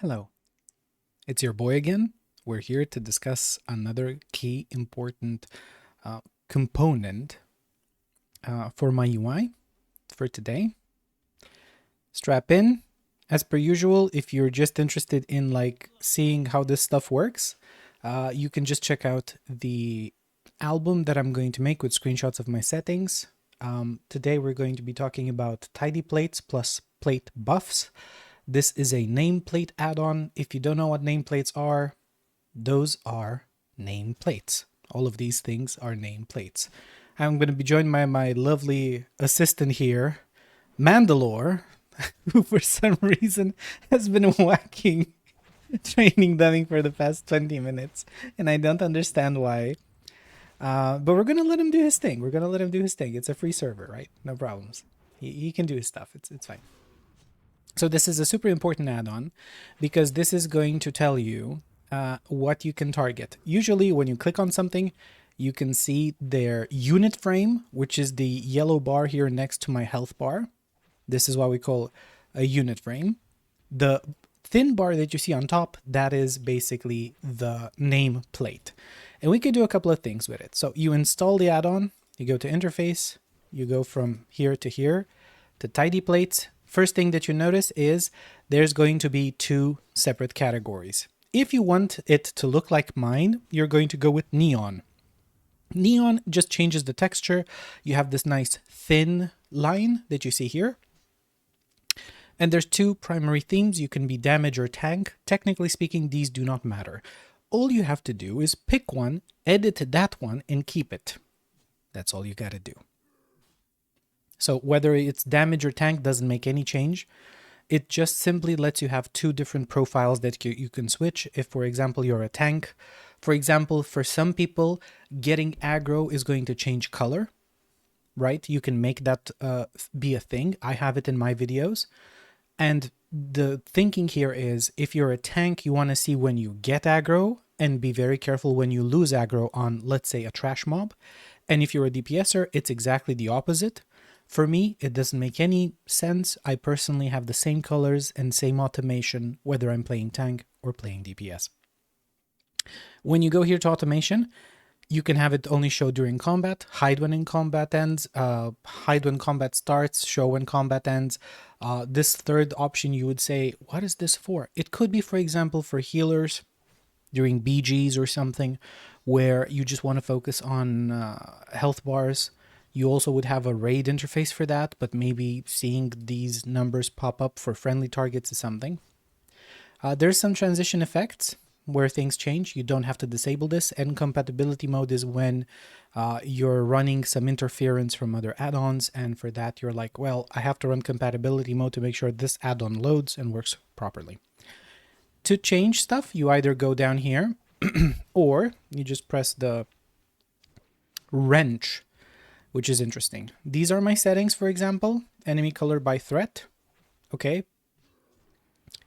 Hello, it's your boy again. We're here to discuss another key important component for my UI for today. Strap in. As per usual, if you're just interested in seeing how this stuff works, you can just check out the album that I'm going to make with screenshots of my settings. Today we're going to be talking about tidy plates plus Platebuffs. This is a nameplate add-on. If you don't know what nameplates are, those are nameplates. All of these things are nameplates. I'm going to be joined by my lovely assistant here, Mandalore, who for some reason has been whacking training dummy for the past 20 minutes, and I don't understand why. But we're going to let him do his thing. It's a free server, right? No problems. He can do his stuff. It's fine. So this is a super important add-on because this is going to tell you what you can target. Usually when you click on something, you can see their unit frame, which is the yellow bar here next to my health bar. This is what we call a unit frame. The thin bar that you see on top, that is basically the name plate. And we can do a couple of things with it. So you install the add-on, you go to interface, you go from here to tidy plates. First thing that you notice is there's going to be two separate categories. If you want it to look like mine, you're going to go with neon. Neon just changes the texture. You have this nice thin line that you see here. And there's two primary themes. You can be damage or tank. Technically speaking, these do not matter. All you have to do is pick one, edit that one, and keep it. That's all you got to do. So whether it's damage or tank doesn't make any change. It just simply lets you have two different profiles that you can switch. If, for example, you're a tank, for example, for some people, getting aggro is going to change color, right? You can make that be a thing. I have it in my videos. And the thinking here is if you're a tank, you want to see when you get aggro and be very careful when you lose aggro on, let's say, a trash mob. And if you're a DPSer, it's exactly the opposite. For me, it doesn't make any sense. I personally have the same colors and same automation, whether I'm playing tank or playing DPS. When you go here to automation, you can have it only show during combat, hide when in combat ends, hide when combat starts, show when combat ends. This third option, you would say, what is this for? It could be, for example, for healers during BGs or something, where you just want to focus on health bars. You also would have a raid interface for that, but maybe seeing these numbers pop up for friendly targets is something. There's some transition effects where things change. You don't have to disable this. And compatibility mode is when you're running some interference from other add-ons. And for that, you're like, well, I have to run compatibility mode to make sure this add-on loads and works properly. To change stuff, you either go down here or you just press the wrench, which is interesting. These are my settings, for example. Enemy color by threat. Okay.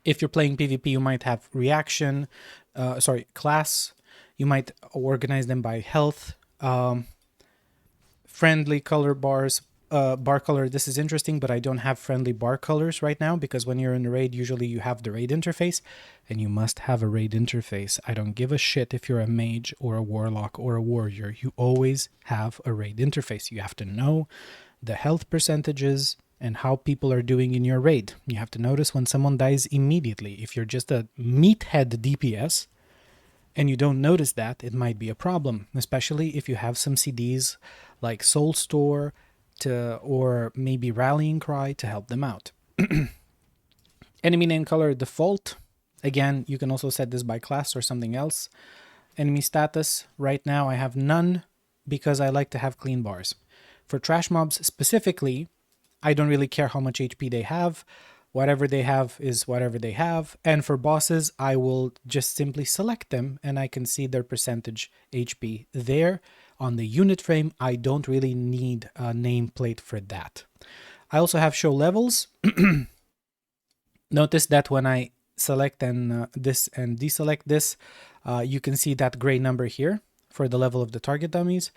If you're playing PvP, you might have reaction, class. You might organize them by health. Friendly color bars, bar color. This is interesting, but I don't have friendly bar colors right now because when you're in a raid, usually you have the raid interface, and you must have a raid interface. I don't give a shit if you're a mage or a warlock or a warrior. You always have a raid interface. You have to know the health percentages and how people are doing in your raid. You have to notice when someone dies immediately. If you're just a meathead DPS and you don't notice that, it might be a problem, especially if you have some CDs like Soul Store or maybe Rallying Cry to help them out. Enemy name color default. Again, you can also set this by class or something else. Enemy status, right now I have none because I like to have clean bars. For trash mobs specifically, I don't really care how much HP they have. Whatever they have is whatever they have. And for bosses, I will just simply select them and I can see their percentage HP there. On the unit frame, I don't really need a nameplate for that. I also have show levels. Notice that when I select this and deselect this, you can see that gray number here for the level of the target dummies.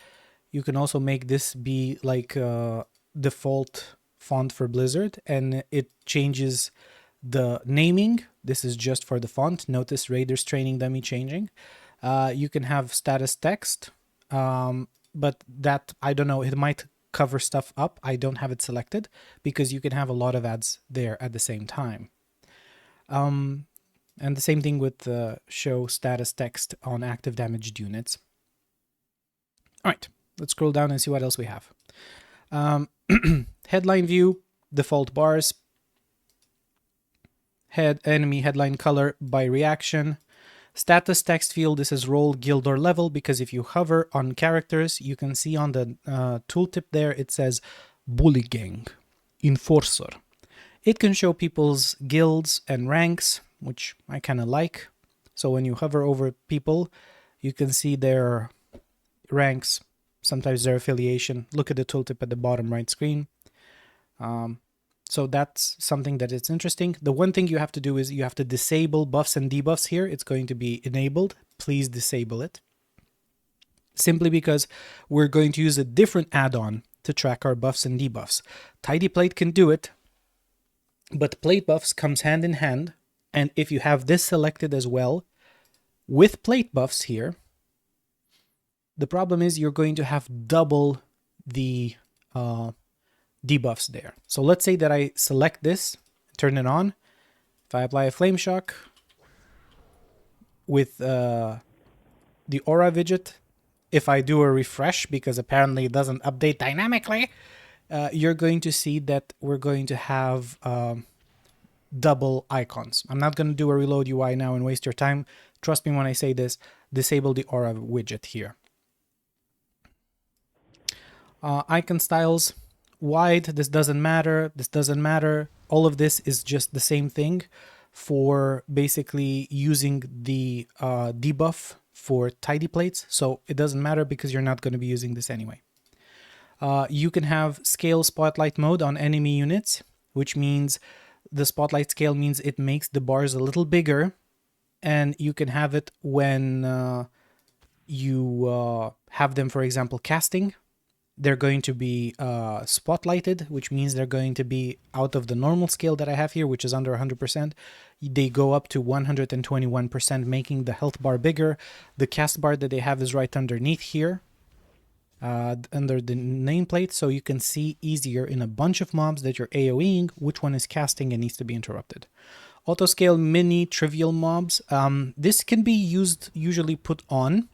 You can also make this be like default font for Blizzard, and it changes the naming This is just for the font. Notice Raiders Training Dummy changing. You can have status text, but that, I don't know, it might cover stuff up. I don't have it selected because you can have a lot of ads there at the same time. And the same thing with the show status text on active damaged units. All right, let's scroll down and see what else we have. Headline view, default bars, enemy headline color by reaction. Status text field, this is role, guild, or level, because if you hover on characters, you can see on the tooltip there, it says Bully Gang, Enforcer. It can show people's guilds and ranks, which I kind of like. So when you hover over people, you can see their ranks, sometimes their affiliation. Look at the tooltip at the bottom right screen. So that's something that is interesting. The one thing you have to do is you have to disable buffs and debuffs here. It's going to be enabled. Please disable it. Simply because we're going to use a different add-on to track our buffs and debuffs. Tidy Plate can do it, but Platebuffs comes hand in hand. And if you have this selected as well, with Platebuffs here, the problem is you're going to have double the debuffs there. So let's say that I select this, turn it on. If I apply a Flame Shock with the aura widget, if I do a refresh, because apparently it doesn't update dynamically, you're going to see that we're going to have double icons. I'm not going to do a reload UI now and waste your time. Trust me when I say this, disable the aura widget here. Icon styles, wide, this doesn't matter, this doesn't matter. All of this is just the same thing for basically using the debuff for tidy plates. So it doesn't matter because you're not going to be using this anyway. You can have scale spotlight mode on enemy units, which means the spotlight scale means it makes the bars a little bigger, and you can have it when you have them, for example, casting. They're going to be spotlighted, which means they're going to be out of the normal scale that I have here, which is under 100%. They go up to 121%, making the health bar bigger. The cast bar that they have is right underneath here, under the nameplate, so you can see easier in a bunch of mobs that you're AoEing which one is casting and needs to be interrupted. Autoscale mini trivial mobs. This can be used, usually put on.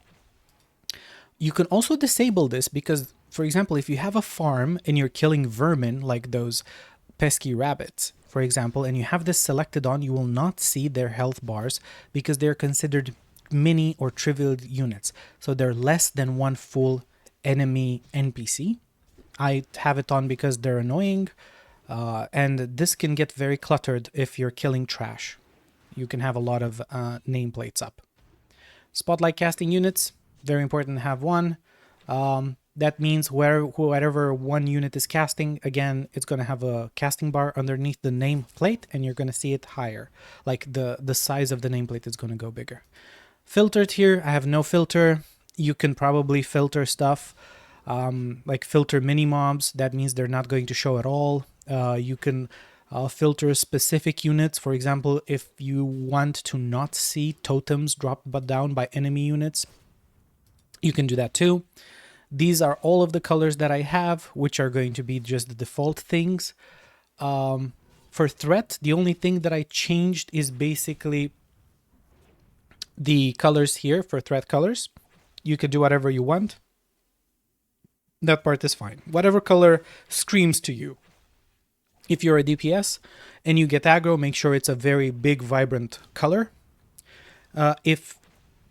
You can also disable this because, for example, if you have a farm and you're killing vermin like those pesky rabbits, for example, and you have this selected on, you will not see their health bars because they're considered mini or trivial units. So they're less than one full enemy NPC. I have it on because they're annoying, and this can get very cluttered if you're killing trash. You can have a lot of nameplates up. Spotlight casting units, very important to have one. That means whatever one unit is casting, again, it's going to have a casting bar underneath the nameplate, and you're going to see it higher. Like the size of the nameplate is going to go bigger. Filtered here, I have no filter. You can probably filter stuff, like filter mini mobs. That means they're not going to show at all. You can filter specific units. For example, if you want to not see totems dropped down by enemy units, you can do that too. These are all of the colors that I have, which are going to be just the default things. For threat, the only thing that I changed is basically the colors here for threat colors. You can do whatever you want. That part is fine. Whatever color screams to you. If you're a DPS and you get aggro, make sure it's a very big, vibrant color. If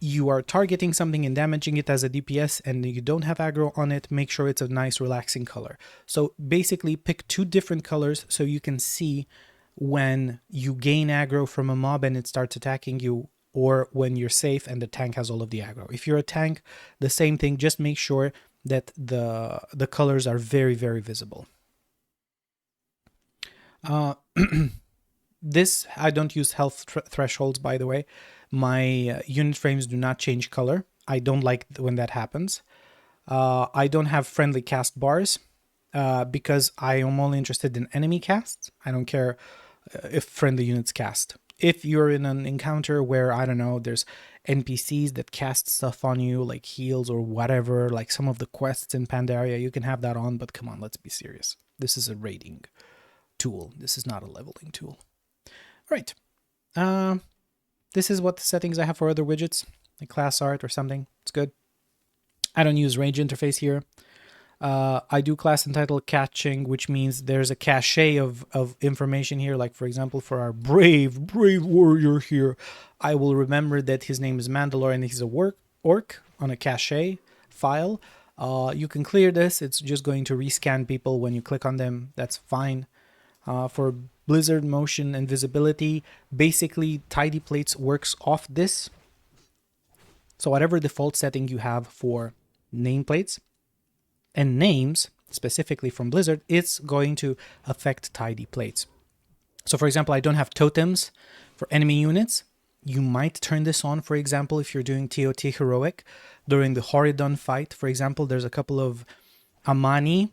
you are targeting something and damaging it as a DPS and you don't have aggro on it, make sure it's a nice, relaxing color. So basically pick two different colors so you can see when you gain aggro from a mob and it starts attacking you, or when you're safe and the tank has all of the aggro. If you're a tank, the same thing, just make sure that the colors are very, very visible. This, I don't use health thresholds, by the way. My unit frames do not change color. I don't like when that happens. I don't have friendly cast bars because I am only interested in enemy casts. I don't care if friendly units cast. If you're in an encounter where, I don't know, there's NPCs that cast stuff on you, like heals or whatever, like some of the quests in Pandaria, you can have that on, but come on, let's be serious. This is a raiding tool. This is not a leveling tool. All right. This is what the settings I have for other widgets, like class art or something. It's good. I don't use range interface here. I do class entitled catching, which means there's a cache of information here. Like, for example, for our brave warrior here, I will remember that his name is Mandalore and he's a orc on a cache file. You can clear this. It's just going to rescan people when you click on them. That's fine. For Blizzard motion and visibility, basically Tidy Plates works off this. So whatever default setting you have for nameplates and names, specifically from Blizzard, it's going to affect Tidy Plates. So for example, I don't have totems for enemy units. You might turn this on, for example, if you're doing TOT Heroic. During the Horidon fight, for example, there's a couple of Amani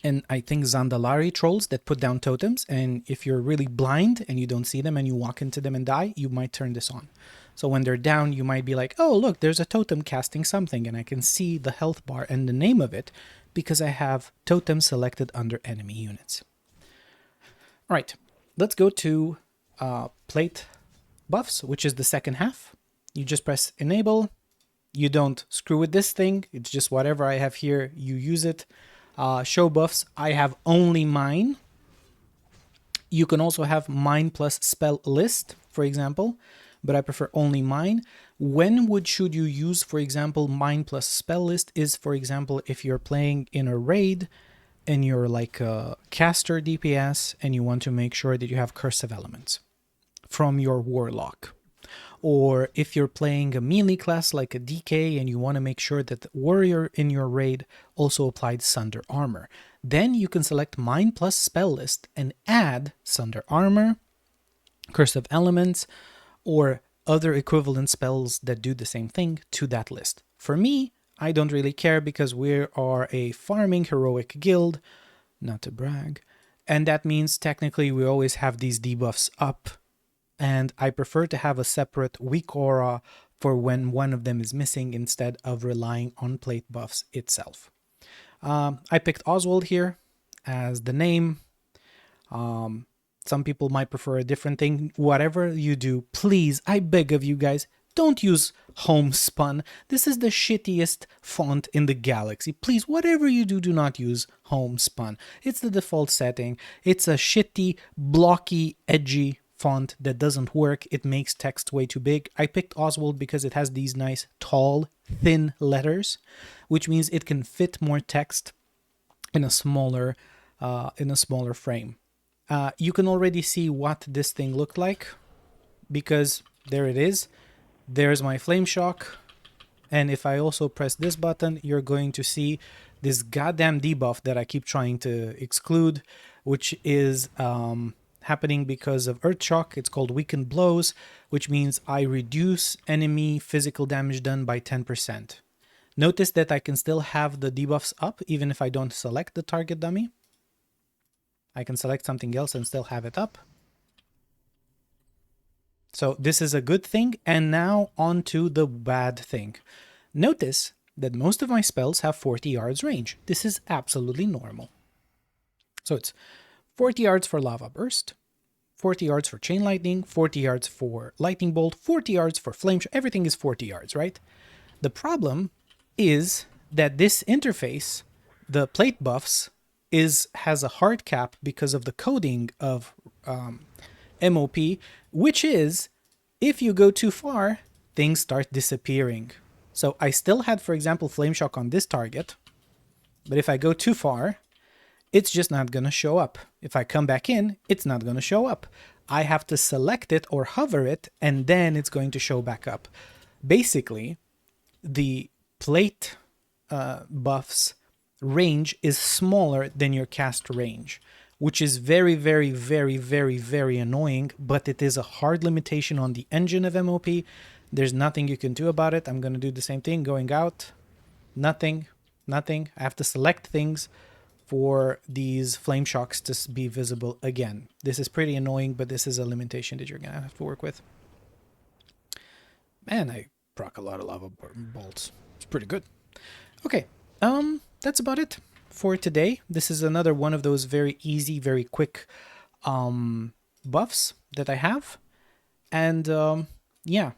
and I think Zandalari trolls that put down totems. And if you're really blind and you don't see them and you walk into them and die, you might turn this on. So when they're down, you might be like, oh, look, there's a totem casting something, and I can see the health bar and the name of it because I have totem selected under enemy units. All right, let's go to plate buffs, which is the second half. You just press enable. You don't screw with this thing. It's just whatever I have here, you use it. Show buffs, I have only mine. You can also have mine plus spell list, for example, but I prefer only mine. When should you use, for example, mine plus spell list is, for example, if you're playing in a raid and you're like a caster DPS and you want to make sure that you have Curse of Elements from your warlock. Or if you're playing a melee class like a DK and you want to make sure that the warrior in your raid also applied Sunder Armor, then you can select mine plus spell list and add Sunder Armor, Curse of Elements, or other equivalent spells that do the same thing to that list. For me, I don't really care because we are a farming heroic guild, not to brag, and that means technically we always have these debuffs up, and I prefer to have a separate weak aura for when one of them is missing instead of relying on plate buffs itself. I picked Oswald here as the name. Some people might prefer a different thing. Whatever you do, please, I beg of you guys, don't use homespun. This is the shittiest font in the galaxy. Please, whatever you do, do not use homespun. It's the default setting. It's a shitty, blocky, edgy font that doesn't work. It makes text way too big. I picked Oswald because it has these nice, tall, thin letters, which means it can fit more text in a smaller frame. You can already see what this thing looked like because there it is. There's my flame shock. And if I also press this button, you're going to see this goddamn debuff that I keep trying to exclude, which is happening because of Earth Shock. It's called Weakened Blows, which means I reduce enemy physical damage done by 10%. Notice that I can still have the debuffs up even if I don't select the target dummy. I can select something else and still have it up. So this is a good thing. And now on to the bad thing. Notice that most of my spells have 40 yards range. This is absolutely normal. So it's 40 yards for Lava Burst, 40 yards for Chain Lightning, 40 yards for Lightning Bolt, 40 yards for Flame Shock. Everything is 40 yards, right? The problem is that this interface, the plate buffs, has a hard cap because of the coding of MoP, which is, if you go too far, things start disappearing. So I still had, for example, Flame Shock on this target, but if I go too far, it's just not going to show up. If I come back in, it's not going to show up. I have to select it or hover it, and then it's going to show back up. Basically, the plate buffs range is smaller than your cast range, which is very, very, very, very, very annoying, but it is a hard limitation on the engine of MoP. There's nothing you can do about it. I'm going to do the same thing, going out, nothing. I have to select things, for these flame shocks to be visible again. This is pretty annoying, but this is a limitation that you're gonna have to work with. Man, I proc a lot of lava bolts. It's pretty good. Okay, that's about it for today. This is another one of those very easy, very quick buffs that I have. And yeah,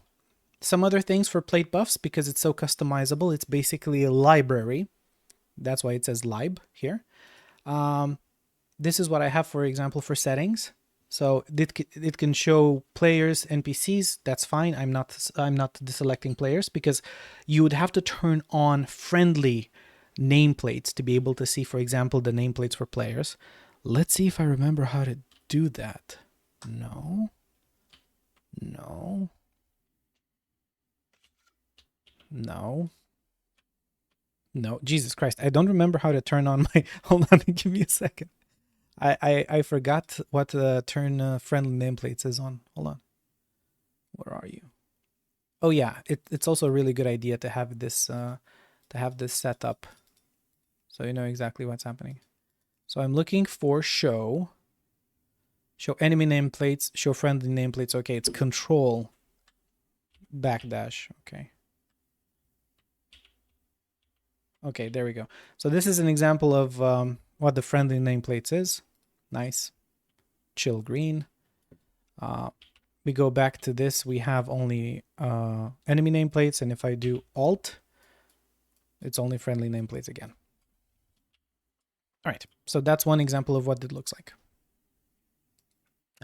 some other things for plate buffs, because it's so customizable. It's basically a library. That's why it says lib here. This is what I have, for example, for settings. So it can show players, NPCs. That's fine. I'm not deselecting players, because you would have to turn on friendly nameplates to be able to see, for example, the nameplates for players. Let's see if I remember how to do that. No. Jesus Christ, I don't remember how to turn on my hold on, give me a second. I forgot what turn friendly nameplates is on. Hold on. Where are you? Oh yeah, it's also a really good idea to have this set up, so you know exactly what's happening. So I'm looking for show enemy nameplates, show friendly nameplates. Okay, it's control backdash. Okay, there we go. So this is an example of what the friendly nameplates is. Nice. Chill green. We go back to this. We have only enemy nameplates, and if I do alt, it's only friendly nameplates again. All right, so that's one example of what it looks like.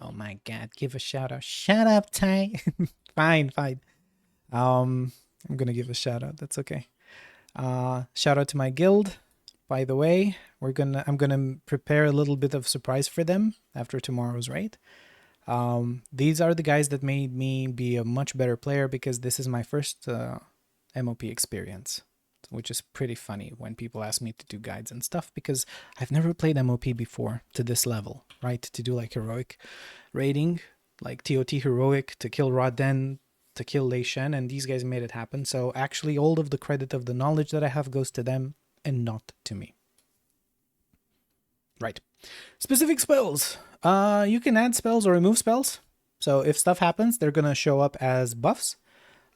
Oh my God, give a shout out. Shut up, Ty. Fine. I'm gonna give a shout out. That's okay. Shout out to my guild. By the way, I'm gonna prepare a little bit of surprise for them after tomorrow's raid. These are the guys that made me be a much better player, because this is my first MoP experience, which is pretty funny when people ask me to do guides and stuff, because I've never played MoP before to this level, right? To do like heroic raiding, like TOT heroic, to kill Raden, to kill Lei Shen, and these guys made it happen. So actually all of the credit of the knowledge that I have goes to them and not to me. Right. Specific spells. You can add spells or remove spells. So if stuff happens, they're going to show up as buffs.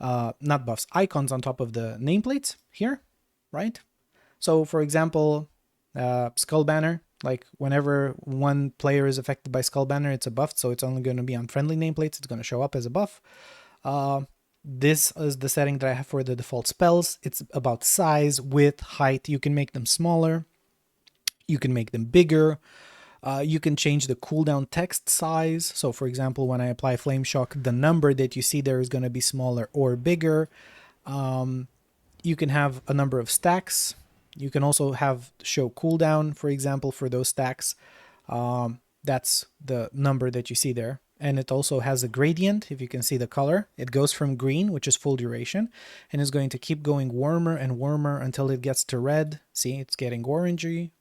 Not buffs, icons on top of the nameplates here, right? So for example, Skull Banner, like whenever one player is affected by Skull Banner, it's a buff, so it's only going to be on friendly nameplates. It's going to show up as a buff. This is the setting that I have for the default spells. It's about size, width, height. You can make them smaller. You can make them bigger. You can change the cooldown text size. So for example, when I apply Flame Shock, the number that you see there is going to be smaller or bigger. You can have a number of stacks. You can also have show cooldown, for example, for those stacks. That's the number that you see there. And it also has a gradient, if you can see the color. It goes from green, which is full duration, and is going to keep going warmer and warmer until it gets to red. See, it's getting orangey,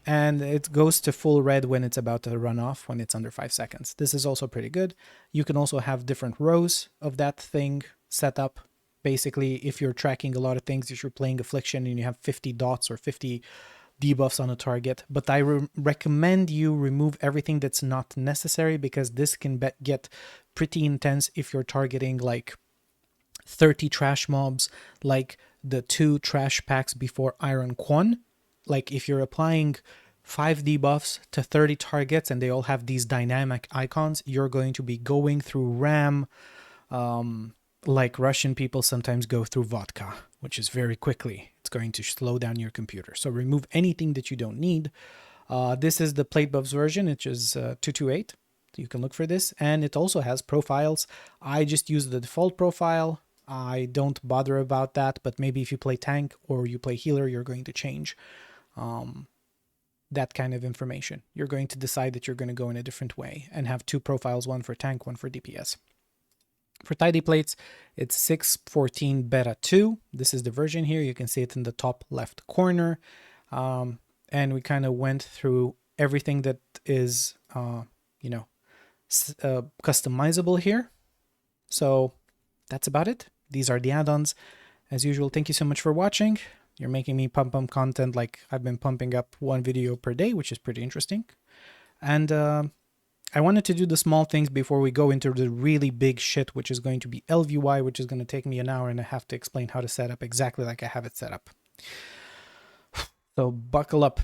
and it goes to full red when it's about to run off, when it's under 5 seconds. This is also pretty good. You can also have different rows of that thing set up. Basically, if you're tracking a lot of things, if you're playing Affliction and you have 50 dots or 50 debuffs on a target, but I recommend you remove everything that's not necessary, because this can get pretty intense if you're targeting like 30 trash mobs, like the 2 trash packs before Iron Quan. Like if you're applying 5 debuffs to 30 targets and they all have these dynamic icons, you're going to be going through RAM, like Russian people sometimes go through vodka, which is very quickly. It's going to slow down your computer. So remove anything that you don't need. This is the Platebuffs version, which is 228. You can look for this. And it also has profiles. I just use the default profile. I don't bother about that, but maybe if you play tank or you play healer, you're going to change that kind of information. You're going to decide that you're going to go in a different way and have 2 profiles, one for tank, one for DPS. For tidy plates, it's 6.14 beta 2. This is the version here. You can see it in the top left corner. And we kind of went through everything that is, customizable here. So that's about it. These are the add-ons. As usual, thank you so much for watching. You're making me pump content like I've been pumping up 1 video per day, which is pretty interesting. And I wanted to do the small things before we go into the really big shit, which is going to be ElvUI, which is going to take me an hour and a half to explain how to set up exactly like I have it set up. So buckle up.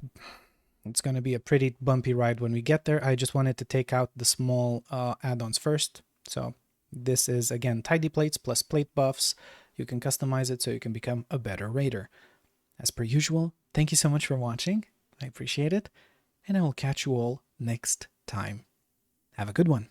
It's going to be a pretty bumpy ride when we get there. I just wanted to take out the small add-ons first. So this is, again, tidy plates plus plate buffs. You can customize it so you can become a better raider. As per usual, thank you so much for watching. I appreciate it. And I will catch you all next time. Have a good one.